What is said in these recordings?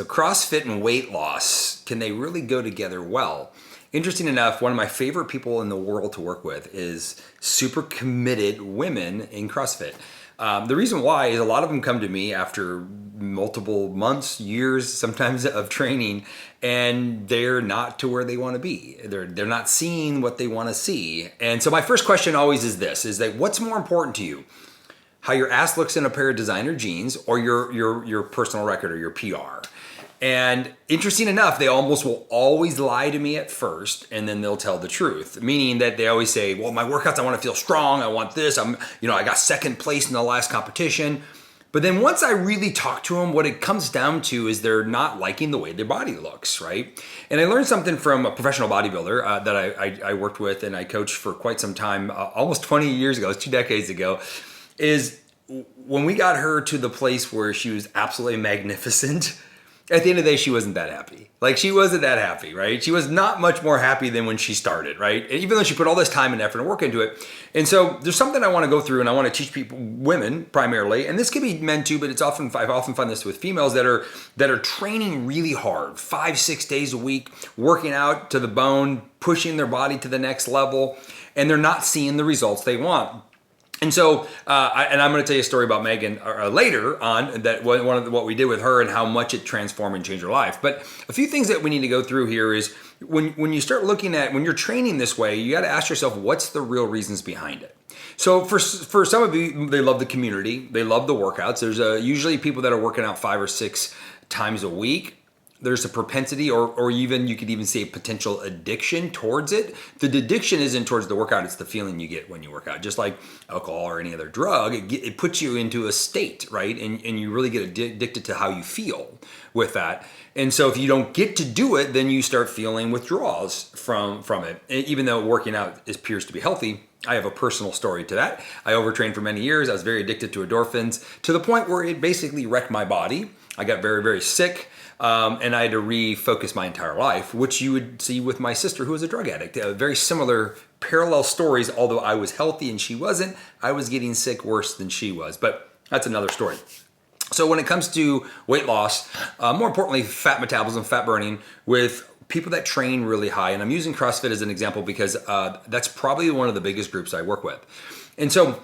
So CrossFit and weight loss, can they really go together well? Interesting enough, one of my favorite people in the world to work with is super committed women in CrossFit. The reason why is a lot of them come to me after multiple months, years, sometimes of training, and they're not to where they want to be. They're not seeing what they want to see. And so my first question always is this, is that what's more important to you? How your ass looks in a pair of designer jeans or your personal record or your PR? And interesting enough, they almost will always lie to me at first, and then they'll tell the truth. Meaning that they always say, well, my workouts, I want to feel strong. I want this. I got second place in the last competition. But then once I really talk to them, what it comes down to is they're not liking the way their body looks, right? And I learned something from a professional bodybuilder that I worked with and I coached for quite some time, almost 20 years ago, 2 decades ago, is when we got her to the place where she was absolutely magnificent. At the end of the day, she wasn't that happy. Like, she wasn't that happy, right? She was not much more happy than when she started, right? Even though she put all this time and effort and work into it. And so there's something I want to go through, and I want to teach people, women primarily, and this can be men too, but I often find this with females that are training really hard, 5-6 days a week, working out to the bone, pushing their body to the next level, and they're not seeing the results they want. And so, I'm going to tell you a story about Megan later on, that one of what we did with her and how much it transformed and changed her life. But a few things that we need to go through here is when you start looking at, when you're training this way, you got to ask yourself, what's the real reasons behind it? So for some of you, they love the community, they love the workouts. There's usually people that are working out 5 or 6 times a week. There's a propensity or even you could even say potential addiction towards it. The addiction isn't towards the workout, it's the feeling you get when you work out. Just like alcohol or any other drug, it puts you into a state, right? And you really get addicted to how you feel with that. And so if you don't get to do it, then you start feeling withdrawals from it. And even though working out appears to be healthy, I have a personal story to that. I overtrained for many years. I was very addicted to endorphins to the point where it basically wrecked my body. I got very, very sick. And I had to refocus my entire life, which you would see with my sister, who was a drug addict. Very similar parallel stories, although I was healthy and she wasn't. I was getting sick worse than she was, but that's another story. So when it comes to weight loss, more importantly, fat metabolism, fat burning, with people that train really high, and I'm using CrossFit as an example because that's probably one of the biggest groups I work with. And so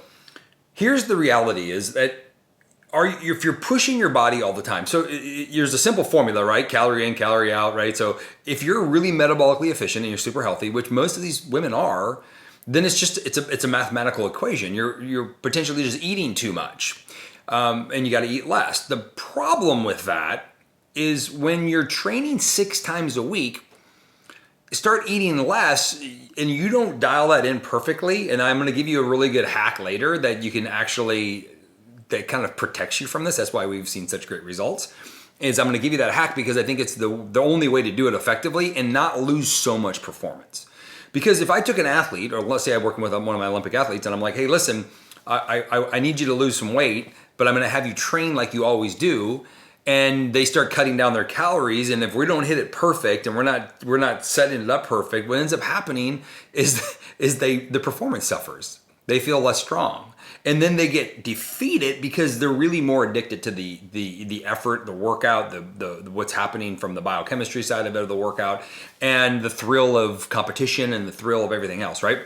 here's the reality is that if you're pushing your body all the time, so there's a simple formula, right? Calorie in, calorie out, right? So if you're really metabolically efficient and you're super healthy, which most of these women are, then it's a mathematical equation. You're potentially just eating too much, and you got to eat less. The problem with that is when you're training 6 times a week, start eating less, and you don't dial that in perfectly. And I'm going to give you a really good hack later that you can actually, that kind of protects you from this. That's why we've seen such great results. Is I'm going to give you that hack because I think it's the only way to do it effectively and not lose so much performance. Because if I took an athlete, or let's say I'm working with one of my Olympic athletes, and I'm like, hey, listen, I need you to lose some weight, but I'm going to have you train like you always do, and they start cutting down their calories, and if we don't hit it perfect and we're not setting it up perfect, what ends up happening is the performance suffers. They feel less strong. And then they get defeated because they're really more addicted to the effort, the workout, the what's happening from the biochemistry side of it, of the workout, and the thrill of competition and the thrill of everything else, right?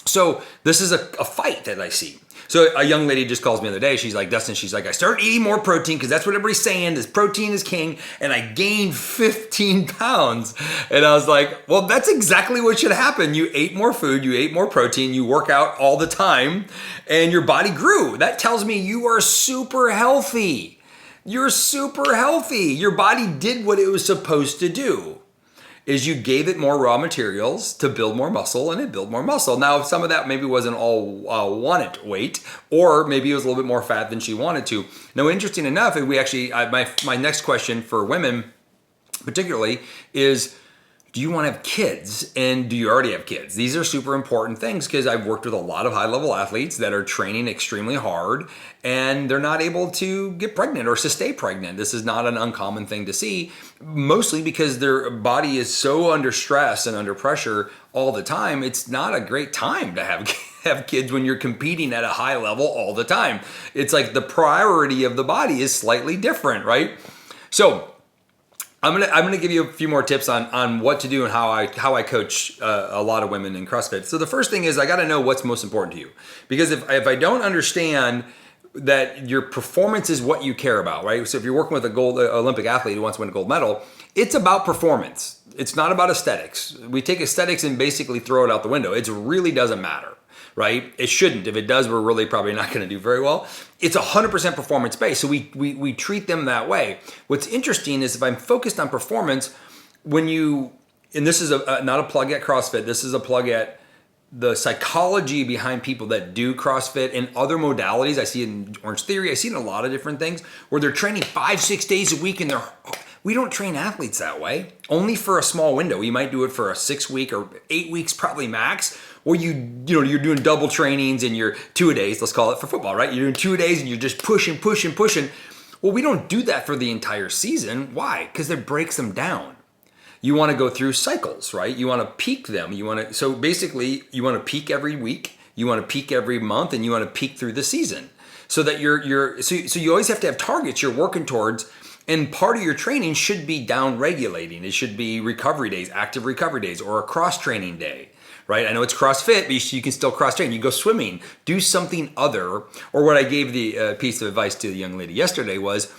So this is a fight that I see. So a young lady just calls me the other day. She's like, Dustin, I started eating more protein because that's what everybody's saying. This protein is king. And I gained 15 pounds. And I was like, well, that's exactly what should happen. You ate more food. You ate more protein. You work out all the time. And your body grew. That tells me you are super healthy. You're super healthy. Your body did what it was supposed to do. Is you gave it more raw materials to build more muscle, and it built more muscle. Now, some of that maybe wasn't all wanted weight, or maybe it was a little bit more fat than she wanted to. Now, interesting enough, we actually, my next question for women particularly is, do you want to have kids, and do you already have kids? These are super important things because I've worked with a lot of high-level athletes that are training extremely hard and they're not able to get pregnant or to stay pregnant. This is not an uncommon thing to see, mostly because their body is so under stress and under pressure all the time. It's not a great time to have kids when you're competing at a high level all the time. It's like the priority of the body is slightly different, right? So I'm gonna give you a few more tips on what to do and how I coach a lot of women in CrossFit. So the first thing is I got to know what's most important to you, because if I don't understand that your performance is what you care about, right? So if you're working with a gold Olympic athlete who wants to win a gold medal, it's about performance. It's not about aesthetics. We take aesthetics and basically throw it out the window. It really doesn't matter, right? It shouldn't. If it does, we're really probably not going to do very well. It's 100% performance based. So we treat them that way. What's interesting is if I'm focused on performance, when you, and this is not a plug at CrossFit, this is a plug at the psychology behind people that do CrossFit and other modalities. I see it in Orange Theory. I see it in a lot of different things where they're training 5-6 days a week, and we don't train athletes that way. Only for a small window. You might do it for a 6 week or 8 weeks, probably max. Or you're doing double trainings and you're 2-a-days. Let's call it for football, right? You're doing 2-a-days and you're just pushing. Well, we don't do that for the entire season. Why? Because it breaks them down. You want to go through cycles, right? You want to peak them. So basically, you want to peak every week, you want to peak every month, and you want to peak through the season. So that so you always have to have targets you're working towards, and part of your training should be down regulating. It should be recovery days, active recovery days, or a cross training day, right? I know it's CrossFit, but you can still cross train. You go swimming, do something other. Or what I gave the piece of advice to the young lady yesterday was,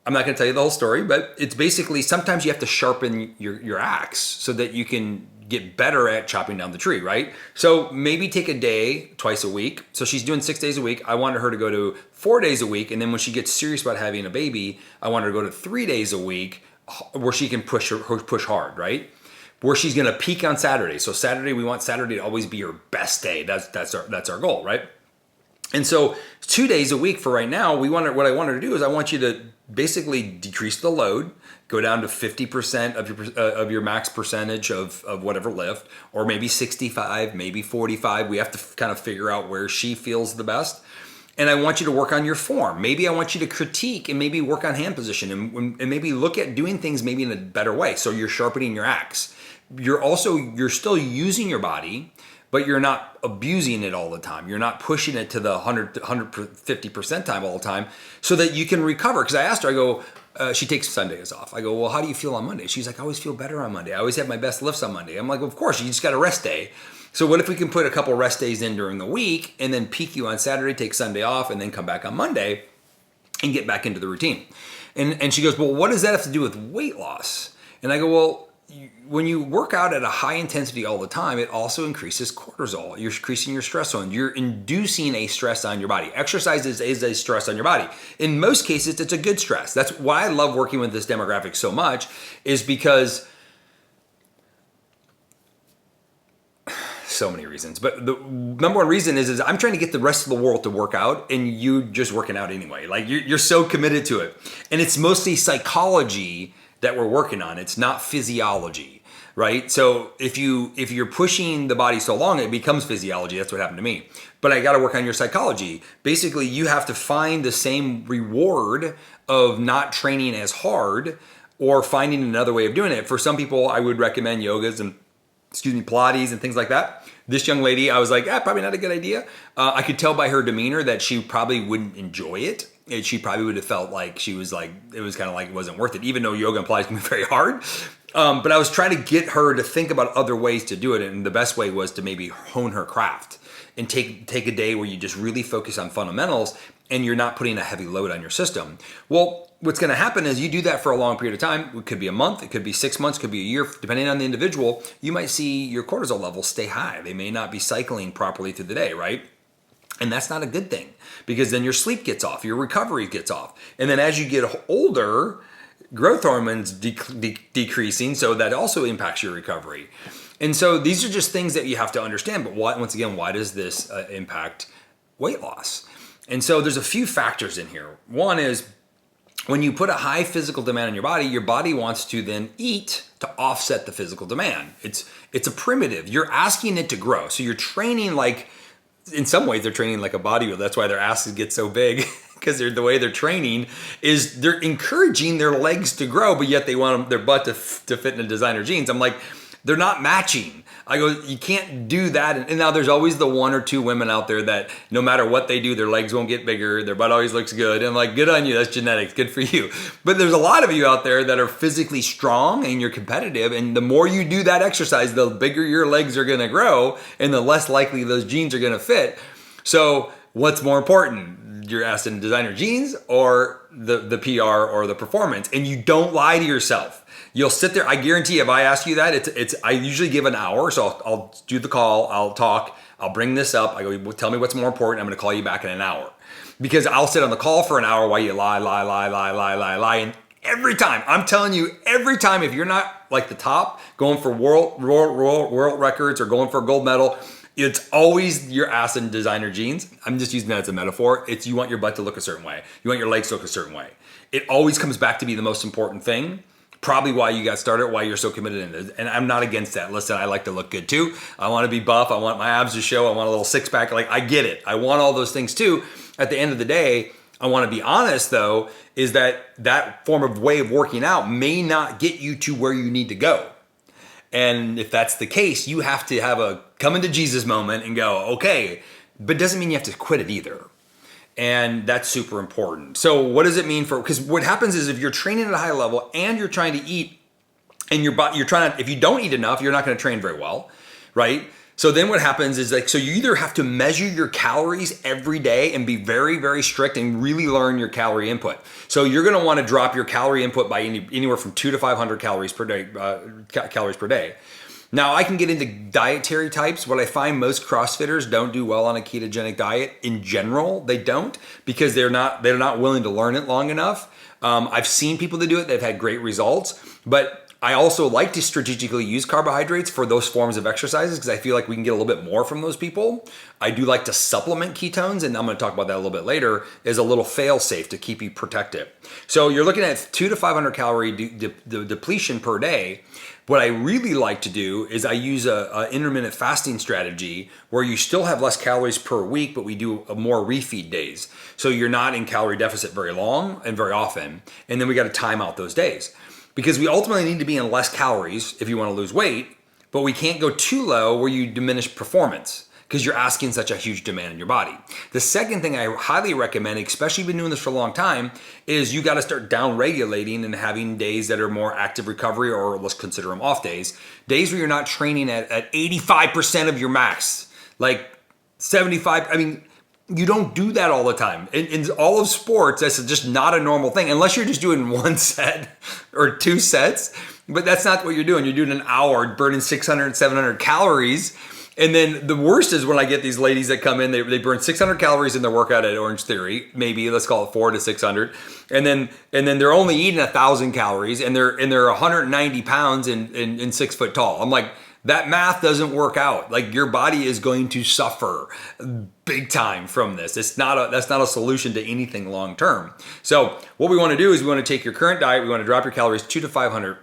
I'm not going to tell you the whole story, but it's basically sometimes you have to sharpen your axe so that you can get better at chopping down the tree, right? So maybe take a day twice a week. So she's doing 6 days a week. I wanted her to go to 4 days a week. And then when she gets serious about having a baby, I want her to go to 3 days a week where she can push hard, right? Where she's going to peak on Saturday. So Saturday, we want Saturday to always be her best day. That's our goal, right? And so 2 days a week for right now, what I want her to do is I want you to basically decrease the load, go down to 50% of your max percentage of whatever lift, or maybe 65, maybe 45. We have to kind of figure out where she feels the best. And I want you to work on your form. Maybe I want you to critique and maybe work on hand position and maybe look at doing things maybe in a better way. So you're sharpening your axe. You're still using your body, but you're not abusing it all the time. You're not pushing it to the 150 percentile all the time so that you can recover. Because I asked her, I go, she takes Sundays off. I go, well, how do you feel on Monday? She's like, I always feel better on Monday. I always have my best lifts on Monday. I'm like, well, of course, you just got a rest day. So what if we can put a couple rest days in during the week and then peak you on Saturday, take Sunday off, and then come back on Monday and get back into the routine? And she goes, well, what does that have to do with weight loss? And I go, well, when you work out at a high intensity all the time, it also increases cortisol. You're increasing your stress hormone. You're inducing a stress on your body. Exercise is a stress on your body. In most cases, it's a good stress. That's why I love working with this demographic so much, is because so many reasons. But the number one reason is I'm trying to get the rest of the world to work out, and you just working out anyway. Like you're so committed to it. And it's mostly psychology that we're working on. It's not physiology, right? So if you're pushing the body so long, it becomes physiology. That's what happened to me. But I got to work on your psychology. Basically, you have to find the same reward of not training as hard or finding another way of doing it. For some people, I would recommend yogas and Pilates and things like that. This young lady, I was like, probably not a good idea. I could tell by her demeanor that she probably wouldn't enjoy it. She probably would have felt like it was kind of like it wasn't worth it, even though yoga and Pilates can be very hard. But I was trying to get her to think about other ways to do it. And the best way was to maybe hone her craft and take a day where you just really focus on fundamentals and you're not putting a heavy load on your system. Well, what's going to happen is you do that for a long period of time. It could be a month, it could be 6 months, it could be a year, depending on the individual. You might see your cortisol levels stay high. They may not be cycling properly through the day, right? And that's not a good thing, because then your sleep gets off, your recovery gets off. And then as you get older, growth hormones decreasing, so that also impacts your recovery. And so these are just things that you have to understand. But once again, why does this impact weight loss? And so there's a few factors in here. One is when you put a high physical demand on your body wants to then eat to offset the physical demand. It's a primitive. You're asking it to grow. So you're training like, in some ways they're training like a bodybuilder. That's why their asses get so big, because the way they're training is they're encouraging their legs to grow, but yet they want their butt to fit in a designer jeans. I'm like, They're not matching. I go, you can't do that. And now there's always the one or two women out there that no matter what they do, their legs won't get bigger. Their butt always looks good. And I'm like, good on you. That's genetics. Good for you. But there's a lot of you out there that are physically strong and you're competitive. And the more you do that exercise, the bigger your legs are going to grow and the less likely those genes are going to fit. So what's more important? Your Aston designer genes or the PR or the performance? And you don't lie to yourself. You'll sit there. I guarantee if I ask you that, I usually give an hour. So I'll do the call. I'll talk. I'll bring this up. I go, tell me what's more important. I'm going to call you back in an hour. Because I'll sit on the call for an hour while you lie. And every time, I'm telling you, every time, if you're not like the top, going for world records or going for a gold medal, it's always your Aston designer genes. I'm just using that as a metaphor. It's you want your butt to look a certain way. You want your legs to look a certain way. It always comes back to be the most important thing. Probably why you got started, why you're so committed in it. And I'm not against that. Listen, I like to look good too. I want to be buff. I want my abs to show. I want a little six pack. Like, I get it. I want all those things too. At the end of the day, I want to be honest though, is that form of way of working out may not get you to where you need to go. And if that's the case, you have to have a come into Jesus moment and go, okay, but it doesn't mean you have to quit it either. And that's super important. So what does it mean because what happens is if you're training at a high level and you're trying to eat and if you don't eat enough, you're not going to train very well, right? So then what happens is so you either have to measure your calories every day and be very, very strict and really learn your calorie input. So you're going to want to drop your calorie input by anywhere from 200 to 500 calories per day. Now I can get into dietary types. What I find most CrossFitters don't do well on a ketogenic diet in general. They don't because they're not willing to learn it long enough. I've seen people that do it. They've had great results, but I also like to strategically use carbohydrates for those forms of exercises because I feel like we can get a little bit more from those people. I do like to supplement ketones, and I'm going to talk about that a little bit later, as a little fail-safe to keep you protected. So you're looking at 200 to 500 calorie depletion per day. What I really like to do is I use a intermittent fasting strategy where you still have less calories per week, but we do more refeed days. So you're not in calorie deficit very long and very often, and then we got to time out those days. Because we ultimately need to be in less calories if you want to lose weight, but we can't go too low where you diminish performance because you're asking such a huge demand in your body. The second thing I highly recommend, especially if you've been doing this for a long time, is you got to start down regulating and having days that are more active recovery, or let's consider them off days. Days where you're not training at 85% of your max, like 75. I mean, you don't do that all the time. In all of sports, that's just not a normal thing, unless you're just doing one set or two sets, but that's not what you're doing. You're doing an hour, burning 600, 700 calories. And then the worst is when I get these ladies that come in, they burn 600 calories in their workout at Orange Theory, maybe let's call it 400 to 600. And then they're only eating 1,000 calories and they're 190 pounds and 6 foot tall. I'm like, that math doesn't work out. Like, your body is going to suffer big time from this. That's not a solution to anything long term. So what we want to do is we want to take your current diet, we want to drop your calories 200 to 500.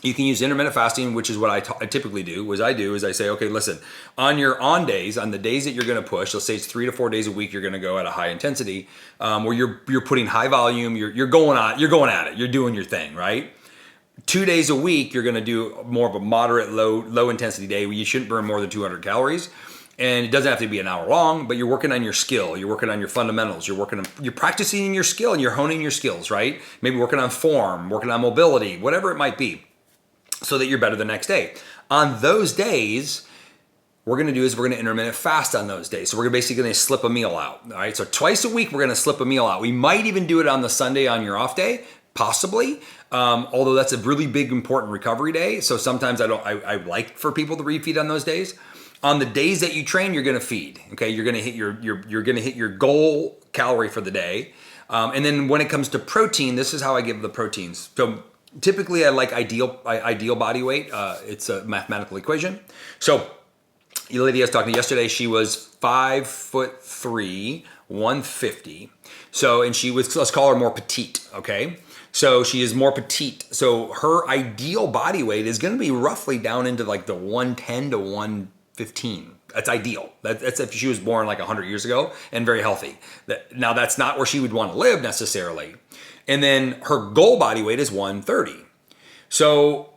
You can use intermittent fasting, which is what I typically do. I say, okay, listen, on the days that you're going to push, let's say it's 3 to 4 days a week, you're going to go at a high intensity, where you're putting high volume, you're going at it, you're doing your thing, right? 2 days a week, you're going to do more of a moderate, low intensity day where you shouldn't burn more than 200 calories. And it doesn't have to be an hour long, but you're working on your skill. You're working on your fundamentals. You're practicing your skill and you're honing your skills, right? Maybe working on form, working on mobility, whatever it might be, so that you're better the next day. On those days, we're going to intermittent fast on those days. So we're basically going to slip a meal out. All right. So twice a week, we're going to slip a meal out. We might even do it on the Sunday on your off day, possibly. Although that's a really big, important recovery day. So sometimes I like for people to refeed on those days. On the days that you train, you're going to feed. Okay. You're going to hit your goal calorie for the day. And then when it comes to protein, this is how I give the proteins. So typically I like ideal body weight. It's a mathematical equation. So the lady I was talking to yesterday, she was 5'3", 150. So, and she was, let's call her more petite. Okay. So she is more petite. So her ideal body weight is going to be roughly down into like the 110 to 115. That's ideal. That's if she was born like 100 years ago and very healthy. Now that's not where she would want to live necessarily. And then her goal body weight is 130. So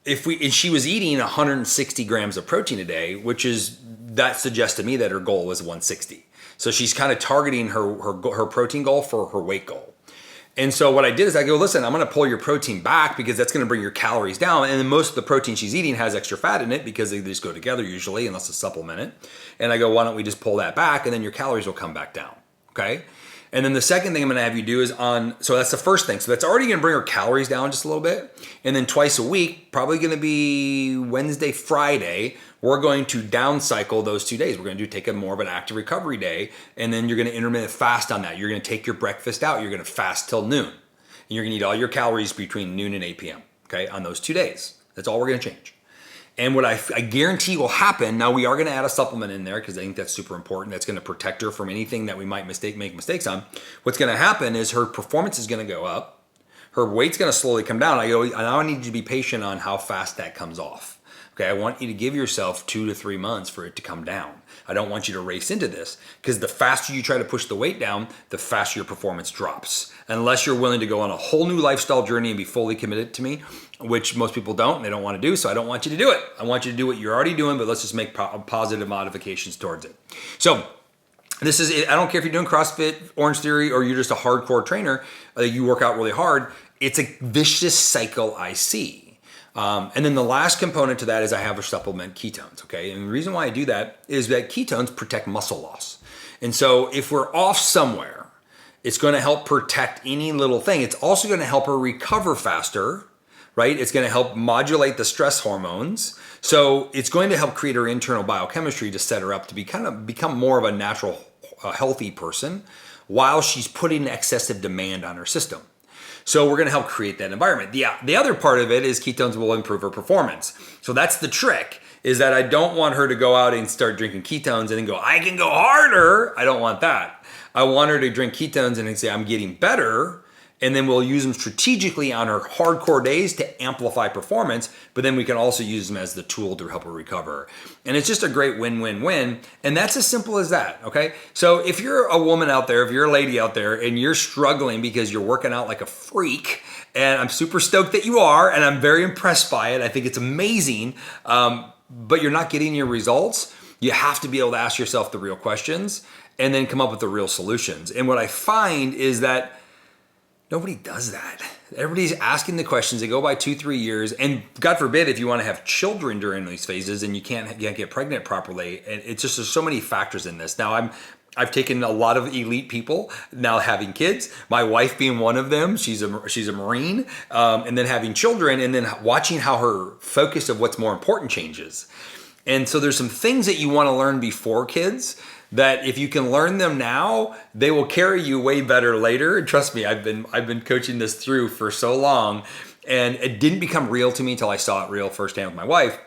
and she was eating 160 grams of protein a day, that suggests to me that her goal was 160. So she's kind of targeting her protein goal for her weight goal. And so what I did is I go, listen, I'm going to pull your protein back because that's going to bring your calories down. And then most of the protein she's eating has extra fat in it because they just go together usually, unless it's supplemented. And I go, why don't we just pull that back and then your calories will come back down. Okay. And then the second thing I'm going to have you do is so that's the first thing. So that's already going to bring her calories down just a little bit. And then twice a week, probably going to be Wednesday, Friday, we're going to down cycle those 2 days. We're going to take a more of an active recovery day. And then you're going to intermittent fast on that. You're going to take your breakfast out. You're going to fast till noon. And you're going to eat all your calories between noon and 8 p.m. Okay, on those 2 days. That's all we're going to change. And what I guarantee will happen, now we are going to add a supplement in there because I think that's super important. That's going to protect her from anything that we might make mistakes on. What's going to happen is her performance is going to go up. Her weight's going to slowly come down. I need you to be patient on how fast that comes off. Okay, I want you to give yourself 2 to 3 months for it to come down. I don't want you to race into this because the faster you try to push the weight down, the faster your performance drops. Unless you're willing to go on a whole new lifestyle journey and be fully committed to me, which most people don't and they don't want to do, so I don't want you to do it. I want you to do what you're already doing, but let's just make positive modifications towards it. So this is, I don't care if you're doing CrossFit, Orange Theory, or you're just a hardcore trainer, you work out really hard. It's a vicious cycle I see. And then the last component to that is I have a supplement, ketones, okay? And the reason why I do that is that ketones protect muscle loss. And so if we're off somewhere, it's going to help protect any little thing. It's also going to help her recover faster, right? It's going to help modulate the stress hormones. So it's going to help create her internal biochemistry to set her up to become more of a natural, healthy person while she's putting excessive demand on her system. So we're going to help create that environment. The other part of it is ketones will improve her performance. So that's the trick, is that I don't want her to go out and start drinking ketones and then go, I can go harder. I don't want that. I want her to drink ketones and then say, I'm getting better. And then we'll use them strategically on her hardcore days to amplify performance, but then we can also use them as the tool to help her recover. And it's just a great win-win-win. And that's as simple as that, okay? So if you're a woman out there, if you're a lady out there and you're struggling because you're working out like a freak, and I'm super stoked that you are, and I'm very impressed by it. I think it's amazing, but you're not getting your results. You have to be able to ask yourself the real questions and then come up with the real solutions. And what I find is that nobody does that. Everybody's asking the questions. They go by 2-3 years. And God forbid, if you want to have children during these phases and you can't get pregnant properly. And it's just, there's so many factors in this. Now I've taken a lot of elite people now having kids, my wife being one of them. She's a Marine, and then having children and then watching how her focus of what's more important changes. And so there's some things that you want to learn before kids that if you can learn them now, they will carry you way better later. And trust me, I've been coaching this through for so long, and it didn't become real to me until I saw it real firsthand with my wife,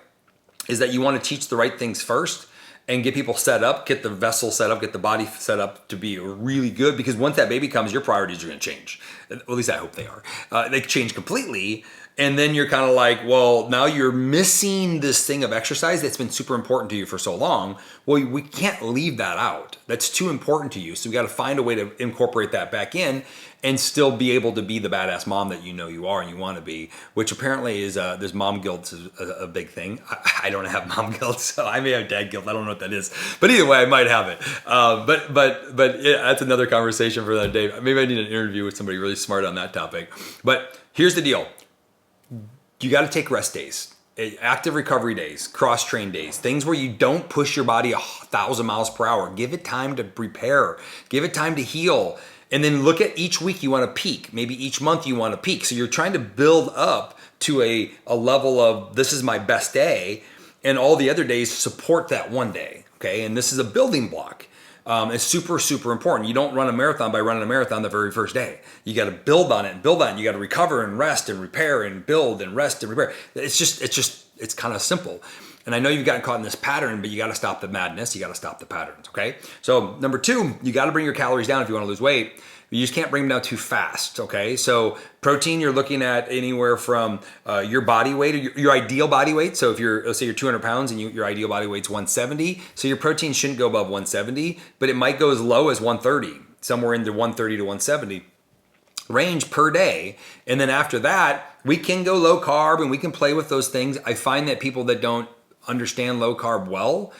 is that you want to teach the right things first and get people set up, get the vessel set up, get the body set up to be really good, because once that baby comes, your priorities are going to change. At least I hope they are. They change completely. And then you're kind of like, well, now you're missing this thing of exercise that's been super important to you for so long. Well, we can't leave that out. That's too important to you. So we got to find a way to incorporate that back in and still be able to be the badass mom that you know you are and you want to be, which apparently is, there's mom guilt is a big thing. I don't have mom guilt, so I may have dad guilt. I don't know what that is. But either way, I might have it. But yeah, that's another conversation for another day. Maybe I need an interview with somebody really smart on that topic. But here's the deal. You got to take rest days, active recovery days, cross-train days, things where you don't push your body 1,000 miles per hour. Give it time to prepare. Give it time to heal. And then look at each week you want to peak. Maybe each month you want to peak. So you're trying to build up to a level of this is my best day, and all the other days support that one day. Okay, and this is a building block. It's super, super important. You don't run a marathon by running a marathon the very first day. You got to build on it and build on it. You got to recover and rest and repair and build and rest and repair. It's kind of simple. And I know you've gotten caught in this pattern, but you got to stop the madness. You got to stop the patterns. Okay. So number 2, you got to bring your calories down if you want to lose weight. You just can't bring them down too fast. Okay. So protein, you're looking at anywhere from your body weight, or your ideal body weight. So if let's say you're 200 pounds and your ideal body weight's 170. So your protein shouldn't go above 170, but it might go as low as 130, somewhere in the 130 to 170 range per day. And then after that, we can go low carb and we can play with those things. I find that people that don't understand low carb well,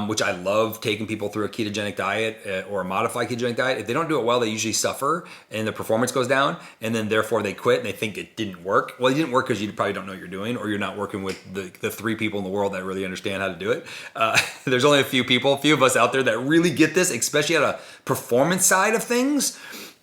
which I love taking people through a ketogenic diet or a modified ketogenic diet. If they don't do it well, they usually suffer and the performance goes down, and then therefore they quit and they think it didn't work. Well, it didn't work because you probably don't know what you're doing, or you're not working with the 3 people in the world that really understand how to do it. There's only a few of us out there that really get this, especially at a performance side of things.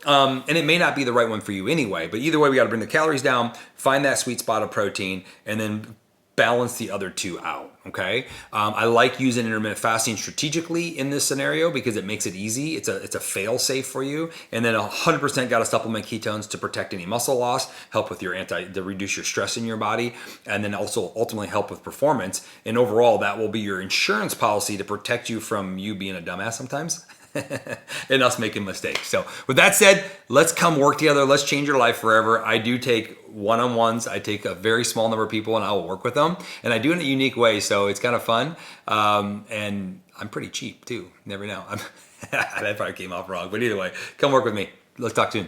And it may not be the right one for you anyway, but either way, we got to bring the calories down, find that sweet spot of protein, and then balance the other 2 out, okay? I like using intermittent fasting strategically in this scenario because it makes it easy. It's a fail safe for you. And then 100% got to supplement ketones to protect any muscle loss, help with to reduce your stress in your body, and then also ultimately help with performance. And overall, that will be your insurance policy to protect you from you being a dumbass sometimes. And us making mistakes. So with that said, let's come work together. Let's change your life forever. I do take one-on-ones. I take a very small number of people and I will work with them. And I do it in a unique way. So it's kind of fun. And I'm pretty cheap too. Never know. That probably came off wrong. But either way, come work with me. Let's talk soon.